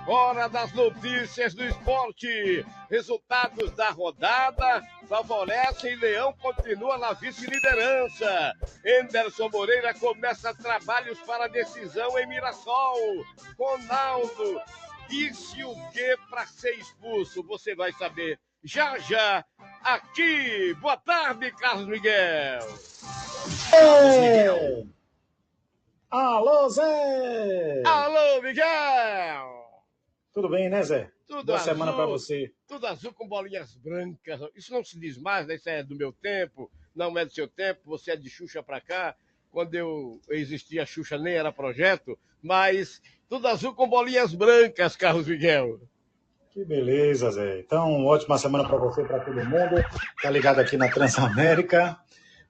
Hora das notícias do esporte. Resultados da rodada favorecem. Leão continua na vice-liderança. Henderson Moreira começa trabalhos para decisão em Mirassol. Ronaldo disse o que para ser expulso? Você vai saber já já aqui. Boa tarde, Carlos Miguel. Carlos Miguel. Alô, Zé! Alô, Miguel! Tudo bem, né, Zé? Tudo Boa azul, semana para você. Tudo azul com bolinhas brancas. Isso não se diz mais, né? Isso é do meu tempo, não é do seu tempo. Você é de Xuxa para cá. Quando eu existia Xuxa nem era projeto, mas tudo azul com bolinhas brancas, Carlos Miguel. Que beleza, Zé. Então, ótima semana para você, para todo mundo. Tá ligado aqui na Transamérica.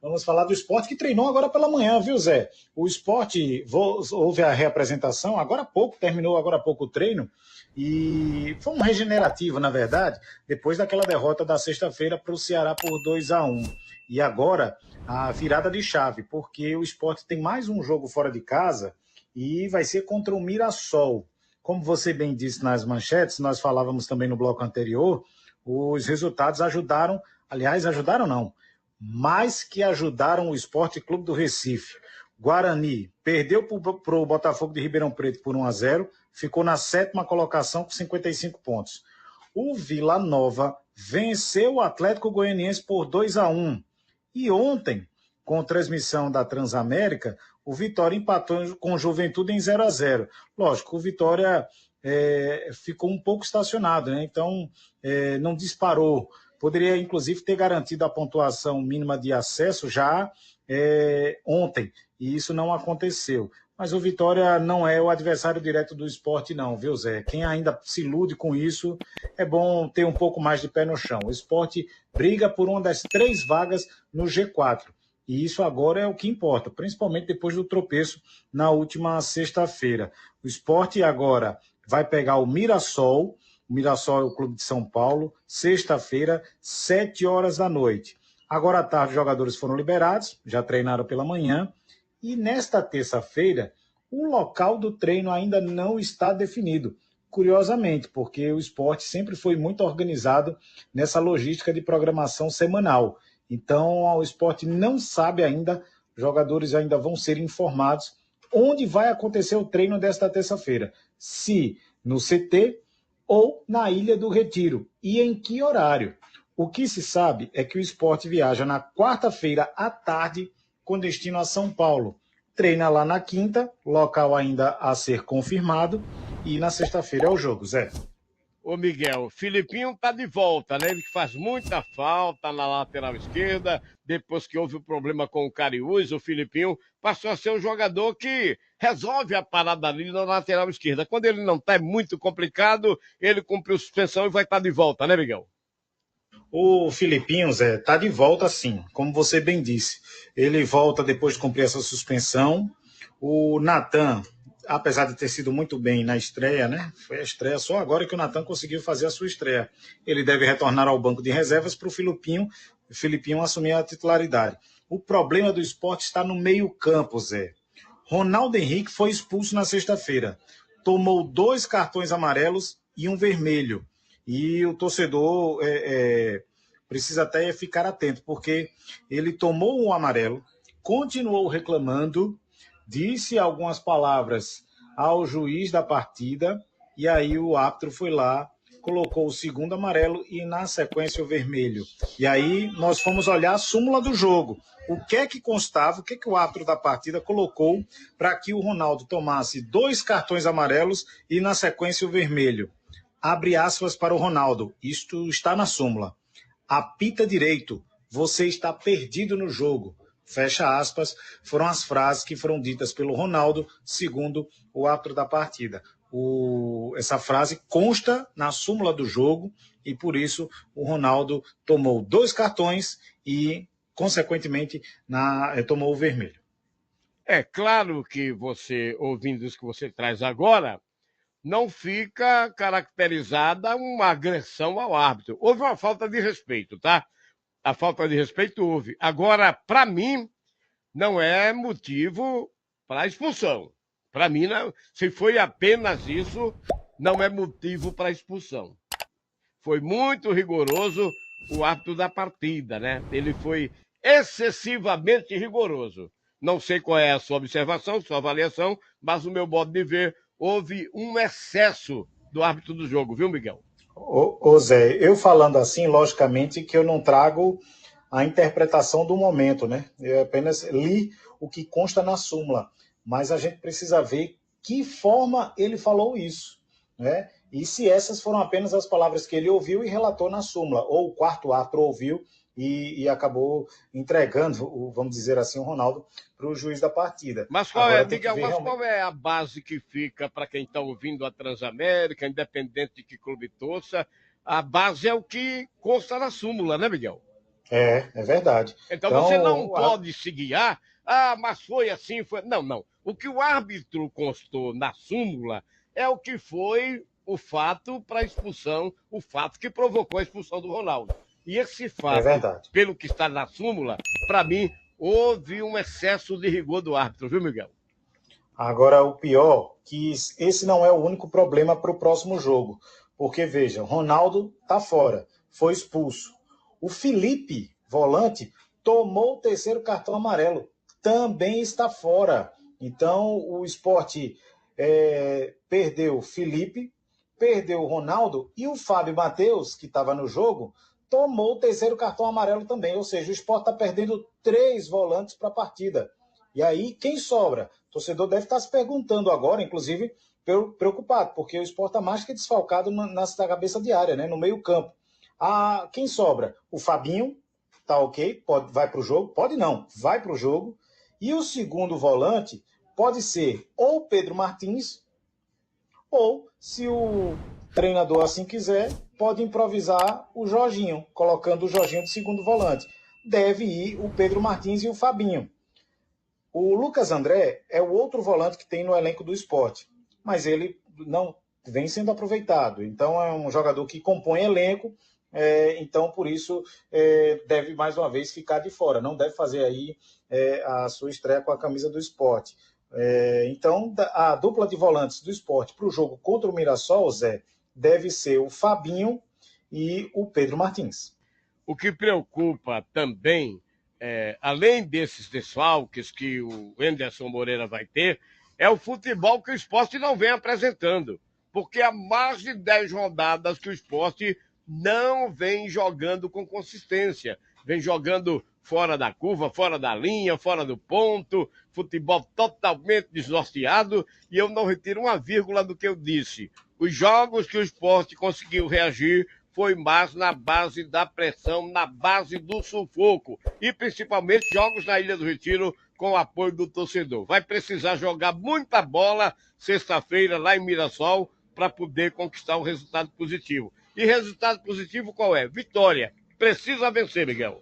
Vamos falar do esporte que treinou agora pela manhã, viu, Zé? O esporte, houve a reapresentação, agora há pouco, terminou agora há pouco o treino, e foi um regenerativo, na verdade, depois daquela derrota da sexta-feira para o Ceará por 2-1. E agora, a virada de chave, porque o esporte tem mais um jogo fora de casa e vai ser contra o Mirassol. Como você bem disse nas manchetes, nós falávamos também no bloco anterior, os resultados ajudaram, aliás, ajudaram não, mais que ajudaram o Esporte Clube do Recife. Guarani perdeu para o Botafogo de Ribeirão Preto por 1-0, ficou na 7ª colocação com 55 pontos. O Vila Nova venceu o Atlético Goianiense por 2-1. E ontem, com transmissão da Transamérica, o Vitória empatou com o Juventude em 0-0. Lógico, o Vitória ficou um pouco estacionado, né? Então não disparou. Poderia, inclusive, ter garantido a pontuação mínima de acesso já ontem, e isso não aconteceu. Mas o Vitória não é o adversário direto do esporte, não, viu, Zé? Quem ainda se ilude com isso, é bom ter um pouco mais de pé no chão. O esporte briga por uma das 3 vagas no G4, e isso agora é o que importa, principalmente depois do tropeço na última sexta-feira. O esporte agora vai pegar o Mirassol. O Mirassol é o clube de São Paulo, sexta-feira, 7 horas da noite. Agora à tarde, os jogadores foram liberados, já treinaram pela manhã, e nesta terça-feira, o local do treino ainda não está definido. Curiosamente, porque o esporte sempre foi muito organizado nessa logística de programação semanal. Então, o esporte não sabe ainda, os jogadores ainda vão ser informados onde vai acontecer o treino desta terça-feira. Se no CT ou na Ilha do Retiro, e em que horário. O que se sabe é que o esporte viaja na quarta-feira à tarde com destino a São Paulo. Treina lá na quinta, local ainda a ser confirmado, e na sexta-feira é o jogo, Zé. Ô Miguel, Filipinho tá de volta, né? Ele que faz muita falta na lateral esquerda. Depois que houve o problema com o Cariús, o Filipinho passou a ser um jogador que resolve a parada ali na lateral esquerda. Quando ele não tá, é muito complicado, ele cumpriu suspensão e vai estar de volta, né, Miguel? O Filipinho, Zé, tá de volta sim, como você bem disse. Ele volta depois de cumprir essa suspensão. O Natan, apesar de ter sido muito bem na estreia, né? Foi a estreia só agora que o Natan conseguiu fazer a sua estreia. Ele deve retornar ao banco de reservas para o Filipinho assumir a titularidade. O problema do esporte está no meio-campo, Zé. Ronaldo Henrique foi expulso na sexta-feira. Tomou 2 cartões amarelos e um vermelho. E o torcedor precisa até ficar atento, porque ele tomou um amarelo, continuou reclamando, disse algumas palavras ao juiz da partida, e aí o árbitro foi lá, colocou o segundo amarelo e, na sequência, o vermelho. E aí nós fomos olhar a súmula do jogo. O que é que constava, o que é que o árbitro da partida colocou para que o Ronaldo tomasse 2 cartões amarelos e, na sequência, o vermelho. Abre aspas para o Ronaldo, isto está na súmula. Apita direito, você está perdido no jogo. Fecha aspas, foram as frases que foram ditas pelo Ronaldo, segundo o árbitro da partida. Essa frase consta na súmula do jogo e, por isso, o Ronaldo tomou 2 cartões e, consequentemente, tomou o vermelho. É claro que você, ouvindo isso que você traz agora, não fica caracterizada uma agressão ao árbitro. Houve uma falta de respeito, tá? A falta de respeito houve. Agora, para mim, não é motivo para expulsão. Para mim, não. Se foi apenas isso, não é motivo para expulsão. Foi muito rigoroso o árbitro da partida, né? Ele foi excessivamente rigoroso. Não sei qual é a sua observação, sua avaliação, mas no meu modo de ver, houve um excesso do árbitro do jogo, viu, Miguel? Ô Zé, eu falando assim, logicamente que eu não trago a interpretação do momento, né? Eu apenas li o que consta na súmula, mas a gente precisa ver que forma ele falou isso, né? E se essas foram apenas as palavras que ele ouviu e relatou na súmula, ou o quarto árbitro ouviu e acabou entregando, vamos dizer assim, o Ronaldo para o juiz da partida. Mas qual Agora é, tem que Miguel, ver mas realmente. qual é a base que fica para quem está ouvindo a Transamérica, independente de que clube torça? A base é o que consta na súmula, né, Miguel? É verdade. Então você não Então, pode se guiar, mas foi assim, foi. Não, não. O que o árbitro constou na súmula é o que foi o fato para a expulsão, o fato que provocou a expulsão do Ronaldo. E esse é fato, verdade. pelo que está na súmula, para mim, houve um excesso de rigor do árbitro, viu, Miguel? Agora, o pior, que esse não é o único problema para o próximo jogo. Porque, veja, Ronaldo está fora, foi expulso. O Felipe, volante, tomou o terceiro cartão amarelo, também está fora. Então, o Sport perdeu o Felipe, perdeu o Ronaldo e o Fábio Matheus, que estava no jogo, tomou o terceiro cartão amarelo também. Ou seja, o Sport está perdendo 3 volantes para a partida. E aí, quem sobra? O torcedor deve estar se perguntando agora, inclusive, preocupado, porque o Sport está mais que desfalcado na cabeça de área, né? No meio campo. Quem sobra? O Fabinho, tá ok, vai para o jogo, pode não, vai para o jogo. E o segundo volante pode ser ou Pedro Martins, ou, se o treinador assim quiser, pode improvisar o Jorginho, colocando o Jorginho de segundo volante. Deve ir o Pedro Martins e o Fabinho. O Lucas André é o outro volante que tem no elenco do Sport, mas ele não vem sendo aproveitado. Então é um jogador que compõe elenco, então por isso deve mais uma vez ficar de fora. Não deve fazer aí a sua estreia com a camisa do Sport. Então a dupla de volantes do Sport para o jogo contra o Mirassol, Zé, deve ser o Fabinho e o Pedro Martins. O que preocupa também, além desses desfalques que o Anderson Moreira vai ter, é o futebol que o esporte não vem apresentando. Porque há mais de 10 rodadas que o esporte não vem jogando com consistência. Vem jogando fora da curva, fora da linha, fora do ponto, futebol totalmente desnorteado, e eu não retiro uma vírgula do que eu disse. Os jogos que o esporte conseguiu reagir foi mais na base da pressão, na base do sufoco. E principalmente jogos na Ilha do Retiro com o apoio do torcedor. Vai precisar jogar muita bola sexta-feira lá em Mirassol para poder conquistar um resultado positivo. E resultado positivo qual é? Vitória. Precisa vencer, Miguel.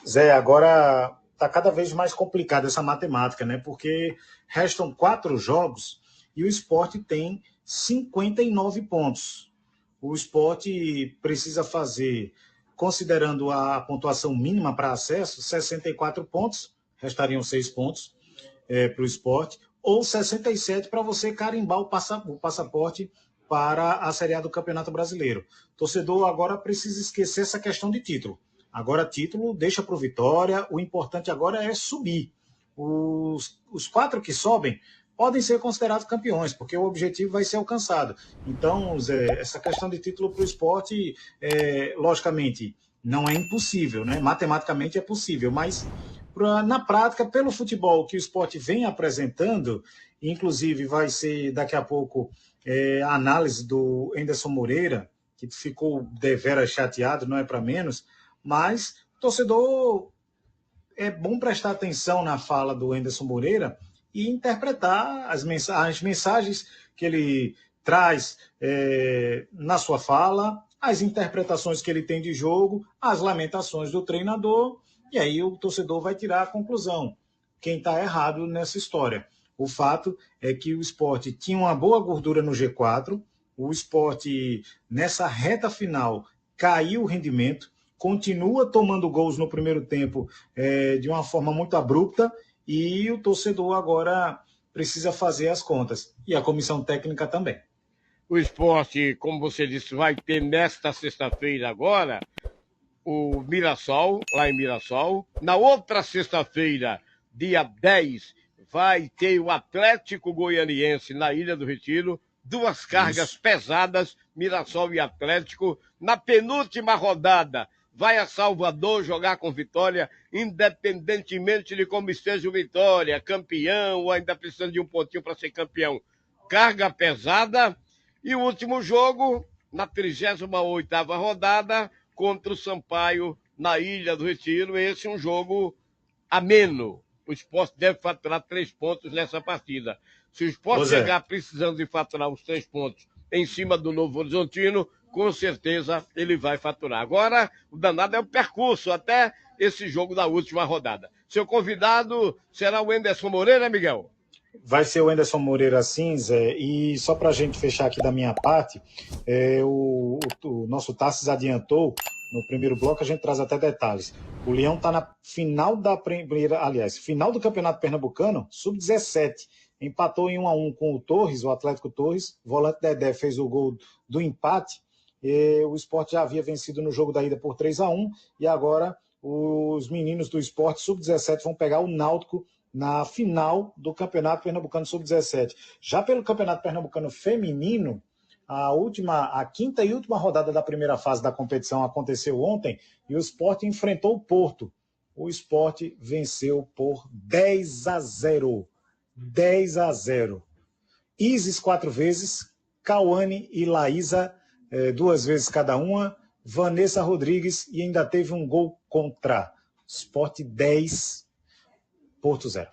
Zé, agora está cada vez mais complicada essa matemática, né? Porque restam 4 jogos e o Sport tem 59 pontos. O Sport precisa fazer, considerando a pontuação mínima para acesso, 64 pontos, restariam 6 pontos para o Sport, ou 67 para você carimbar o passaporte para a Série A do Campeonato Brasileiro. O torcedor agora precisa esquecer essa questão de título. Agora, título deixa para o Vitória, o importante agora é subir. Os 4 que sobem podem ser considerados campeões, porque o objetivo vai ser alcançado. Então, Zé, essa questão de título para o esporte, logicamente, não é impossível, né? Matematicamente é possível, mas na prática, pelo futebol que o esporte vem apresentando, inclusive vai ser daqui a pouco a análise do Anderson Moreira, que ficou deveras chateado, não é para menos, mas o torcedor é bom prestar atenção na fala do Anderson Moreira e interpretar as mensagens que ele traz na sua fala, as interpretações que ele tem de jogo, as lamentações do treinador, e aí o torcedor vai tirar a conclusão. Quem está errado nessa história? O fato é que o Sport tinha uma boa gordura no G4, o Sport, nessa reta final, caiu o rendimento, continua tomando gols no primeiro tempo de uma forma muito abrupta, e o torcedor agora precisa fazer as contas. E a comissão técnica também. O Sport, como você disse, vai ter nesta sexta-feira agora o Mirassol, lá em Mirassol. Na outra sexta-feira, dia 10, vai ter o Atlético Goianiense na Ilha do Retiro. Duas cargas pesadas, Mirassol e Atlético. Na penúltima rodada, vai a Salvador jogar com Vitória, independentemente de como esteja o Vitória, campeão ou ainda precisando de um pontinho para ser campeão. Carga pesada. E o último jogo, na 38ª rodada, contra o Sampaio, na Ilha do Retiro. Esse é um jogo ameno. O Sport deve faturar 3 pontos nessa partida. Se o Sport chegar precisando de faturar os 3 pontos em cima do Novo Horizontino, com certeza ele vai faturar. Agora, o danado é o percurso até esse jogo da última rodada. Seu convidado será o Enderson Moreira, Miguel? Vai ser o Enderson Moreira, sim, Zé. E só para a gente fechar aqui da minha parte, o nosso Tassis adiantou, no primeiro bloco a gente traz até detalhes. O Leão está na final da primeira, aliás, final do Campeonato Pernambucano, sub-17. Empatou em 1-1 com o Torres, o Atlético Torres. O volante Dedé fez o gol do empate. O Sport já havia vencido no jogo da ida por 3-1. E agora os meninos do Sport sub-17 vão pegar o Náutico na final do Campeonato Pernambucano Sub-17. Já pelo Campeonato Pernambucano Feminino, a quinta e última rodada da primeira fase da competição aconteceu ontem e o Sport enfrentou o Porto. O Sport venceu por 10-0. 10-0. Isis 4 vezes, Cauane e Laísa 2 vezes cada uma, Vanessa Rodrigues e ainda teve um gol contra. Sport 10, Porto 0.